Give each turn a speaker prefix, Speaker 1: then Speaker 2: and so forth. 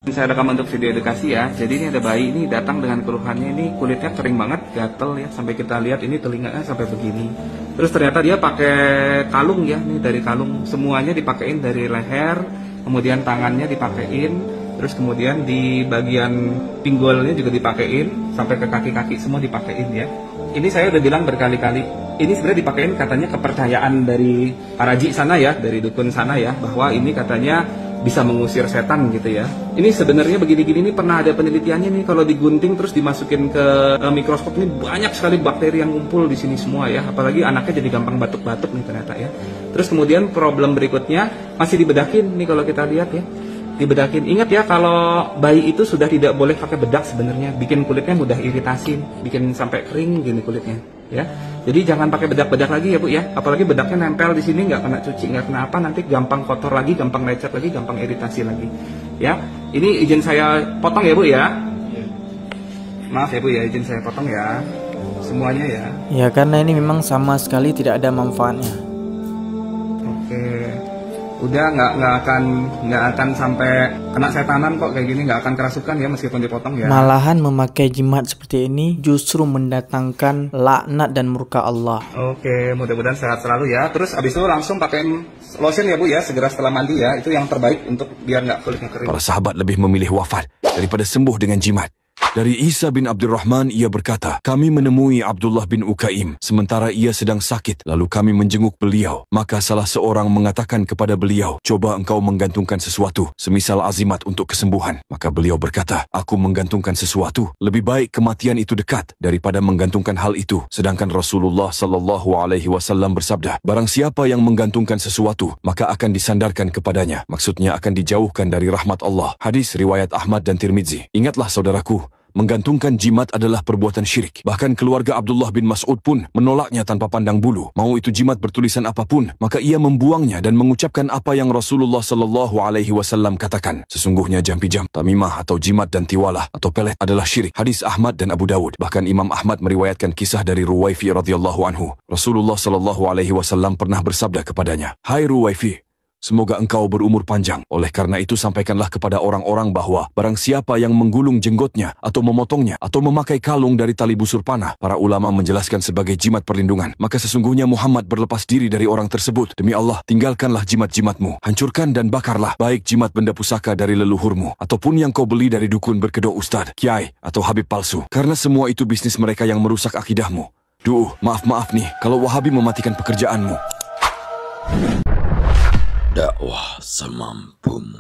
Speaker 1: Saya rekam untuk video edukasi ya. Jadi ini ada bayi ini datang dengan keluhannya, ini kulitnya kering banget, gatel ya, sampai kita lihat ini telinganya sampai begini. Terus ternyata dia pakai kalung ya, nih dari kalung semuanya dipakein dari leher, kemudian tangannya dipakein, terus kemudian di bagian pinggulnya juga dipakein, sampai ke kaki-kaki semua dipakein ya. Ini saya udah bilang berkali-kali, ini sebenarnya dipakein katanya kepercayaan dari Paraji sana ya, dari dukun sana ya, bahwa ini katanya bisa mengusir setan gitu ya. Ini sebenarnya begini-gini ini pernah ada penelitiannya nih, kalau digunting terus dimasukin ke mikroskop ini banyak sekali bakteri yang ngumpul di sini semua ya. Apalagi anaknya jadi gampang batuk-batuk nih ternyata ya. Terus kemudian problem berikutnya masih dibedakin nih kalau kita lihat ya. Dibedakin. Ingat ya, kalau bayi itu sudah tidak boleh pakai bedak sebenarnya, bikin kulitnya mudah iritasi, bikin sampai kering gini kulitnya ya. Jadi jangan pakai bedak-bedak lagi ya Bu ya, apalagi bedaknya nempel di sini, nggak kena cuci, nggak kena apa, nanti gampang kotor lagi, gampang lecet lagi, gampang iritasi lagi ya. Ini izin saya potong ya Bu ya. Maaf ya Bu ya, izin saya potong ya semuanya ya.
Speaker 2: Ya, karena ini memang sama sekali tidak ada manfaatnya.
Speaker 1: Oke. Udah nggak akan sampai kena setanan kok kayak gini, nggak akan kerasukan ya meskipun dipotong ya.
Speaker 2: Malahan memakai jimat seperti ini justru mendatangkan laknat dan murka Allah.
Speaker 1: Oke, mudah-mudahan sehat selalu ya. Terus abis itu langsung pakai lotion ya Bu ya, segera setelah mandi ya. Itu yang terbaik untuk biar nggak kulitnya kering.
Speaker 3: Para sahabat lebih memilih wafat daripada sembuh dengan jimat. Dari Isa bin Abdurrahman ia berkata, kami menemui Abdullah bin Ukaim sementara ia sedang sakit, lalu kami menjenguk beliau. Maka salah seorang mengatakan kepada beliau, coba engkau menggantungkan sesuatu, semisal azimat untuk kesembuhan. Maka beliau berkata, aku menggantungkan sesuatu, lebih baik kematian itu dekat daripada menggantungkan hal itu. Sedangkan Rasulullah SAW bersabda, barang siapa yang menggantungkan sesuatu, maka akan disandarkan kepadanya. Maksudnya akan dijauhkan dari rahmat Allah. Hadis riwayat Ahmad dan Tirmidzi. Ingatlah saudaraku, menggantungkan jimat adalah perbuatan syirik. Bahkan keluarga Abdullah bin Mas'ud pun menolaknya tanpa pandang bulu. Mau itu jimat bertulisan apapun, maka ia membuangnya dan mengucapkan apa yang Rasulullah SAW katakan. Sesungguhnya jampi-jam, tamimah atau jimat dan tiwalah atau pelet adalah syirik. Hadis Ahmad dan Abu Dawud. Bahkan Imam Ahmad meriwayatkan kisah dari Ruwaifi radhiyallahu anhu. Rasulullah SAW pernah bersabda kepadanya, hai Ruwaifi, semoga engkau berumur panjang. Oleh karena itu sampaikanlah kepada orang-orang bahwa barang siapa yang menggulung jenggotnya atau memotongnya atau memakai kalung dari tali busur panah, para ulama menjelaskan sebagai jimat perlindungan, maka sesungguhnya Muhammad berlepas diri dari orang tersebut. Demi Allah, tinggalkanlah jimat-jimatmu, hancurkan dan bakarlah baik jimat benda pusaka dari leluhurmu ataupun yang kau beli dari dukun berkedok ustad, kiai atau habib palsu, karena semua itu bisnis mereka yang merusak akidahmu. Maaf nih kalau Wahabi mematikan pekerjaanmu.
Speaker 4: Dakwah semampumu.